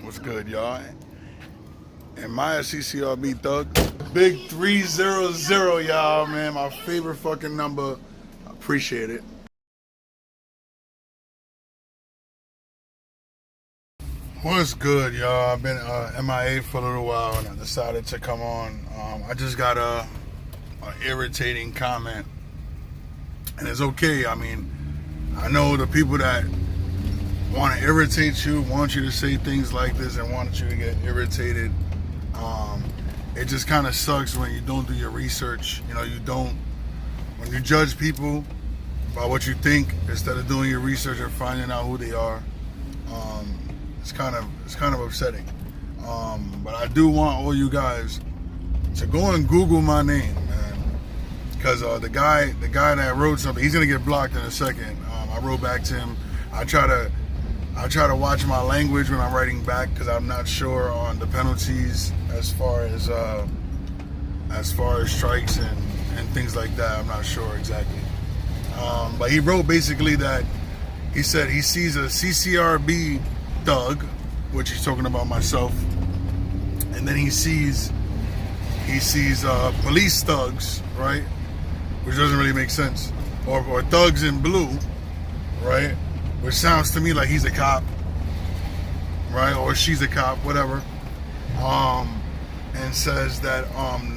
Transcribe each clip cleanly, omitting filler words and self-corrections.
What's good, y'all? And Maya CCRB Thug. Big 300, y'all, man. My favorite fucking number. I appreciate it. What's good, y'all? I've been MIA for a little while and I decided to come on. I just got a irritating comment. And it's okay. I mean, I know the people that want to irritate you, want you to say things like this and want you to get irritated. It just kind of sucks when you don't do your research. You know, when you judge people by what you think instead of doing your research and finding out who they are. It's kind of upsetting. But I do want all you guys to go and Google my name, man. Because the guy that wrote something, he's gonna get blocked in a second. I wrote back to him. I try to watch my language when I'm writing back because I'm not sure on the penalties as far as strikes and things like that. I'm not sure exactly. But he wrote basically that he said he sees a CCRB thug, which he's talking about myself, and then he sees police thugs, right? Which doesn't really make sense. Or thugs in blue, right? Which sounds to me like he's a cop, right? Or she's a cop, whatever. And says that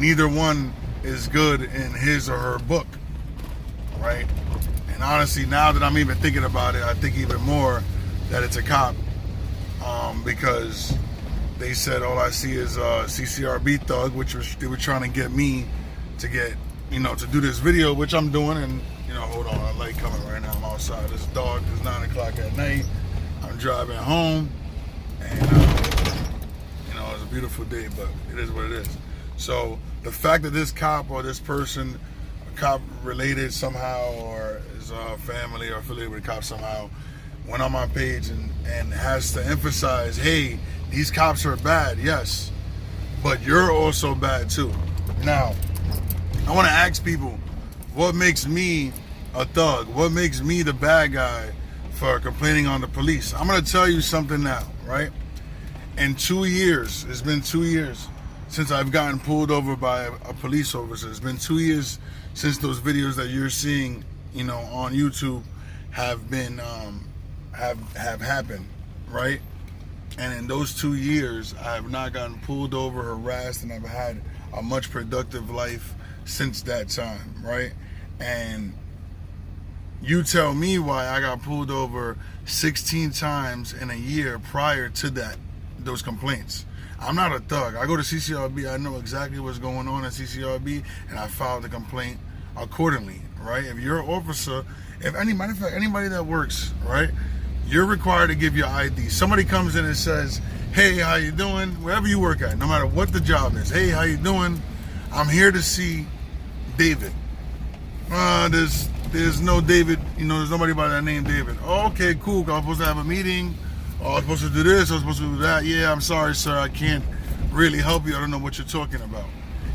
neither one is good in his or her book, right? And honestly, now that I'm even thinking about it, I think even more that it's a cop, because they said all I see is a CCRB thug, which they were trying to get me to get, to do this video, which I'm doing. And hold on, a light coming right now. I'm outside. It's dark. It's 9 o'clock at night. I'm driving home, and it's a beautiful day, but it is what it is. So the fact that this cop or this person, a cop related somehow, or is a family or affiliated with a cop somehow, went on my page and has to emphasize, hey, these cops are bad, yes, but you're also bad too. Now, I want to ask people, what makes me a thug? What makes me the bad guy for complaining on the police? I'm going to tell you something now, right? In 2 years, it's been 2 years since I've gotten pulled over by a police officer. It's been 2 years since those videos that you're seeing, on YouTube have been, have happened, right? And in those 2 years, I have not gotten pulled over, harassed, and I've had a much productive life since that time, right? And you tell me why I got pulled over 16 times in a year prior to those complaints. I'm not a thug. I go to CCRB, I know exactly what's going on at CCRB, and I filed the complaint accordingly, right? If you're an officer, matter of fact, anybody that works, right, you're required to give your ID. Somebody comes in and says, hey, how you doing? Wherever you work at, no matter what the job is, hey, how you doing? I'm here to see David. There's no David, there's nobody by that name David. Oh, okay, cool. I was supposed to have a meeting. Oh, I was supposed to do this. I was supposed to do that. Yeah, I'm sorry, sir. I can't really help you. I don't know what you're talking about.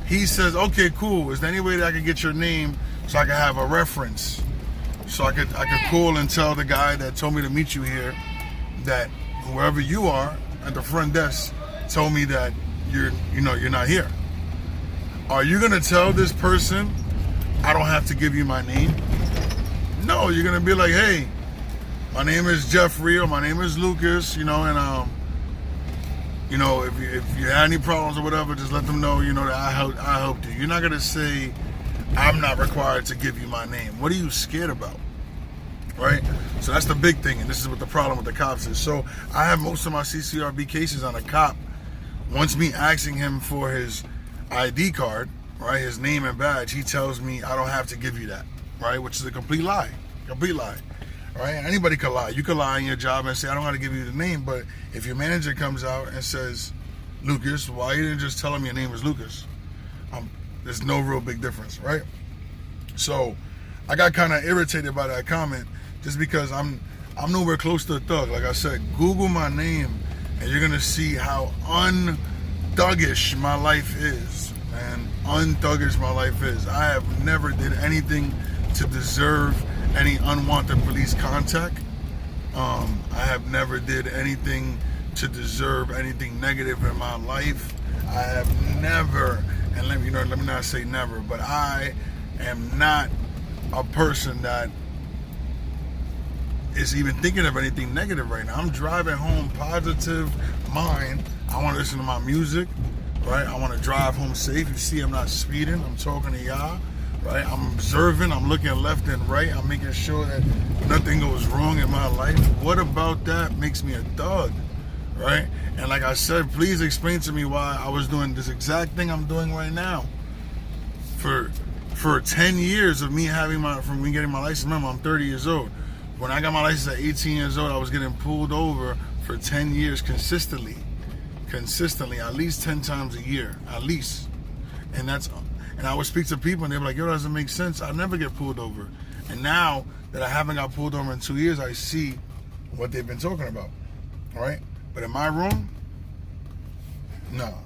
He says, okay, cool. Is there any way that I can get your name so I can have a reference? So I could call and tell the guy that told me to meet you here that whoever you are at the front desk told me that you're not here. Are you gonna tell this person I don't have to give you my name? No, you're gonna be like, hey, my name is Jeffrey or my name is Lucas, and if you had any problems or whatever, just let them know, that I helped you. You're not gonna say I'm not required to give you my name. What are you scared about? Right? So that's the big thing, and this is what the problem with the cops is. So I have most of my CCRB cases on a cop wants me asking him for his ID card, right, his name and badge. He tells me I don't have to give you that, right, which is a complete lie, right? Anybody could lie. You could lie in your job and say I don't have to give you the name, but if your manager comes out and says, Lucas, why you didn't just tell him your name is Lucas? There's no real big difference, right? So I got kind of irritated by that comment just because I'm nowhere close to a thug. Like I said, Google my name and you're gonna see how unthuggish my life is, man. Unthuggish my life is. I have never did anything to deserve any unwanted police contact. I have never did anything to deserve anything negative in my life. I have never, and let me not say never, but I am not a person that is even thinking of anything negative right now. I'm driving home positive mind. I want to listen to my music, right? I want to drive home safe. You see, I'm not speeding. I'm talking to y'all, right? I'm observing. I'm looking left and right. I'm making sure that nothing goes wrong in my life. What about that makes me a thug, right? And like I said, please explain to me why I was doing this exact thing I'm doing right now. For 10 years of me getting my license. Remember, I'm 30 years old. When I got my license at 18 years old, I was getting pulled over for 10 years consistently, at least 10 times a year, at least. And I would speak to people and they were like, yo, that doesn't make sense. I never get pulled over. And now that I haven't got pulled over in 2 years, I see what they've been talking about, all right? But am I wrong? No,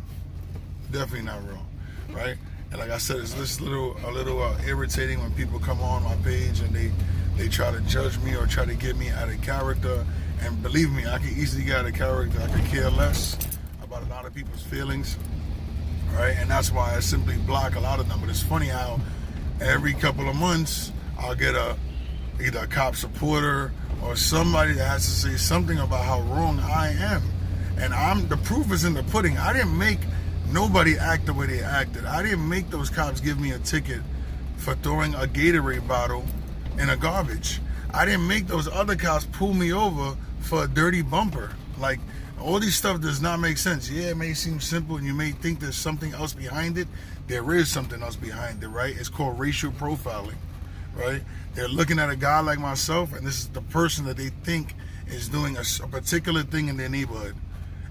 definitely not wrong, right? And like I said, it's just a little irritating when people come on my page and they try to judge me or try to get me out of character. And believe me, I can easily get out of character. I could care less about a lot of people's feelings, right? And that's why I simply block a lot of them. But it's funny how every couple of months I'll get either a cop supporter or somebody that has to say something about how wrong I am. And the proof is in the pudding. I didn't make nobody act the way they acted. I didn't make those cops give me a ticket for throwing a Gatorade bottle in a garbage. I didn't make those other cops pull me over for a dirty bumper. Like, all these stuff does not make sense. Yeah, it may seem simple and you may think there's something else behind it. There is something else behind it, right? It's called racial profiling, right? They're looking at a guy like myself and this is the person that they think is doing a particular thing in their neighborhood.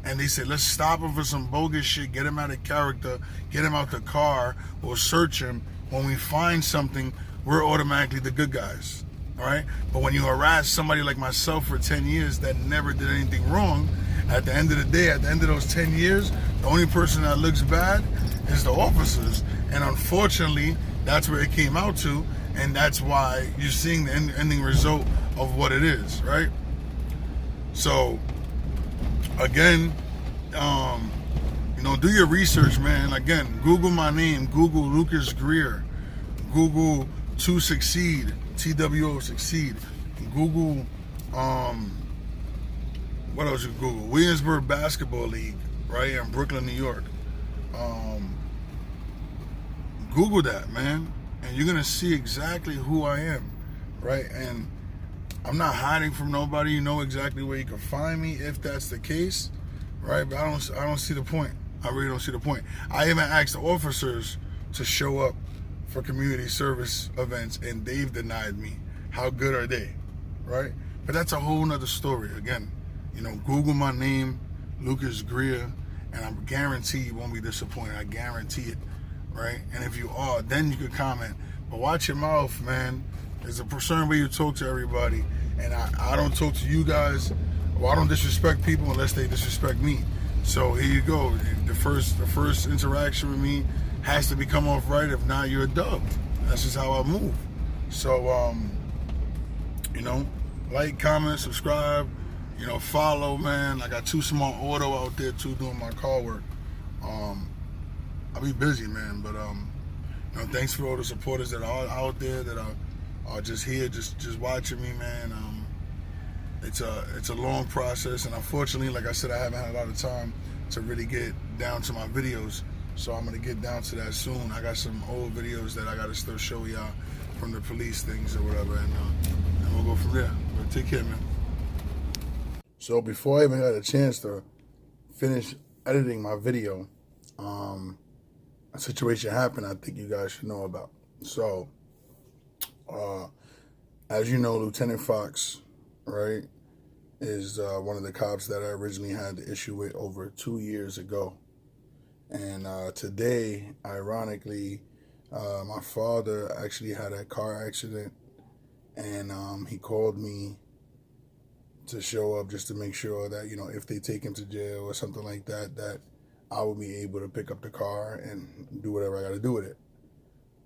And they say, let's stop him for some bogus shit, get him out of character, get him out the car, or search him. When we find something, we're automatically the good guys, all right? But when you harass somebody like myself for 10 years that never did anything wrong, at the end of the day, at the end of those 10 years, the only person that looks bad is the officers. And unfortunately, that's where it came out to, and that's why you're seeing the ending result of what it is, right? So, again, do your research, man. Again, Google my name, Google Lucas Greer, Google to succeed, TWO succeed, Google, what else you Google? Williamsburg Basketball League, right here in Brooklyn, New York. Google that, man, and you're gonna see exactly who I am, right? And I'm not hiding from nobody. You know exactly where you can find me if that's the case, right? But I don't see the point. I really don't see the point. I even asked the officers to show up for community service events, and they've denied me. How good are they, right? But that's a whole nother story. Again, Google my name, Lucas Greer, and I guarantee you won't be disappointed. I guarantee it, right? And if you are, then you could comment. But watch your mouth, man. There's a certain way you talk to everybody, and I don't talk to you guys, or I don't disrespect people unless they disrespect me. So here you go. The first interaction with me has to come off right. If not, you're a dub. That's just how I move. So, like, comment, subscribe, follow, man. I got 2 Smart Auto out there too doing my car work. I'll be busy, man, but thanks for all the supporters that are out there that are just here, just watching me, man. It's a long process, and unfortunately, like I said, I haven't had a lot of time to really get down to my videos, so I'm gonna get down to that soon. I got some old videos that I gotta still show y'all from the police things or whatever, and we'll go from there. But take care, man. So before I even had a chance to finish editing my video, a situation happened I think you guys should know about. So, as you know, Lieutenant Fox, right, is one of the cops that I originally had the issue with over 2 years ago. And today, ironically, my father actually had a car accident, and he called me to show up just to make sure that, if they take him to jail or something like that, that I will be able to pick up the car and do whatever I got to do with it.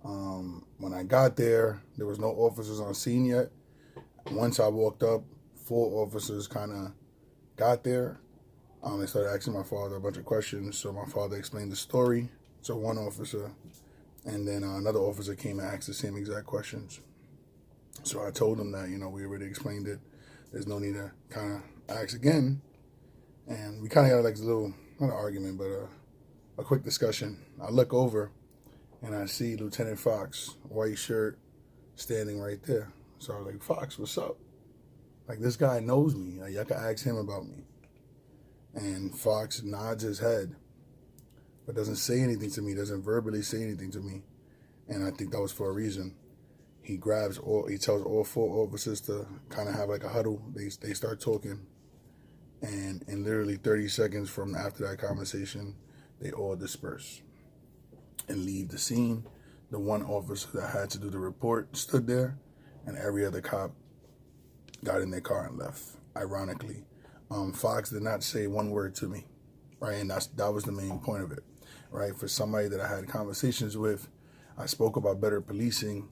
When I got there, there was no officers on scene yet. Once I walked up, 4 officers kind of got there, They started asking my father a bunch of questions. So my father explained the story to one officer, and then another officer came and asked the same exact questions. So I told him that, we already explained it. There's no need to kind of ask again. And we kind of had like a little, not an argument, but a quick discussion. I look over and I see Lieutenant Fox, white shirt, standing right there. So I was like, Fox, what's up? Like, this guy knows me. Like, y'all can ask him about me. And Fox nods his head, but doesn't say anything to me, doesn't verbally say anything to me. And I think that was for a reason. He tells all 4 officers to kind of have like a huddle. They start talking. And in literally 30 seconds from after that conversation, they all disperse and leave the scene. The one officer that had to do the report stood there, and every other cop got in their car and left. Ironically, Fox did not say one word to me, right? And that was the main point of it, right? For somebody that I had conversations with, I spoke about better policing,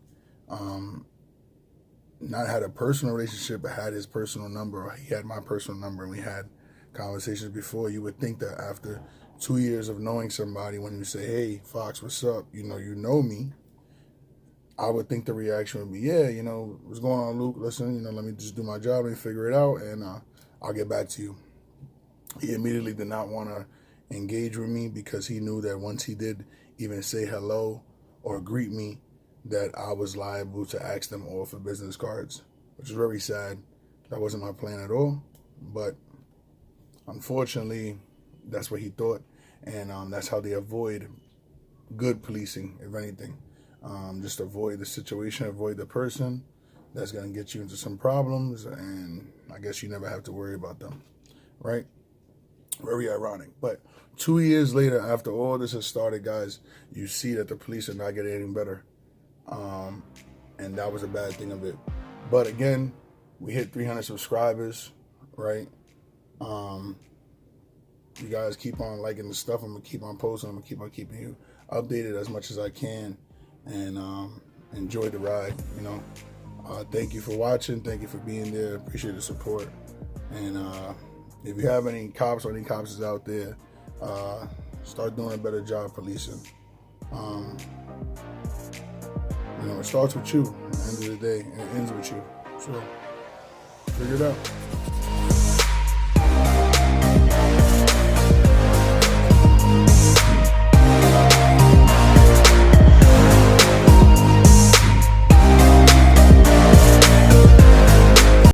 not had a personal relationship, but had his personal number, or he had my personal number, and we had conversations before. You would think that after 2 years of knowing somebody, when you say, hey, Fox, what's up? You know me. I would think the reaction would be, yeah, what's going on, Luke? Listen, let me just do my job and figure it out, and I'll get back to you. He immediately did not want to engage with me because he knew that once he did even say hello or greet me, that I was liable to ask them all for business cards, which is very sad. That wasn't my plan at all, but unfortunately, that's what he thought, and that's how they avoid good policing, if anything. Just avoid the situation, avoid the person that's going to get you into some problems, and I guess you never have to worry about them, right? Very ironic. But 2 years later, after all this has started, guys, you see that the police are not getting any better. And that was a bad thing of it. But again, we hit 300 subscribers, right? You guys keep on liking the stuff. I'm going to keep on posting. I'm going to keep on keeping you updated as much as I can. And enjoy the ride, Thank you for watching. Thank you for being there. Appreciate the support. And if you have any cops or any cops out there, start doing a better job policing. It starts with you at the end of the day, and it ends with you. So, figure it out.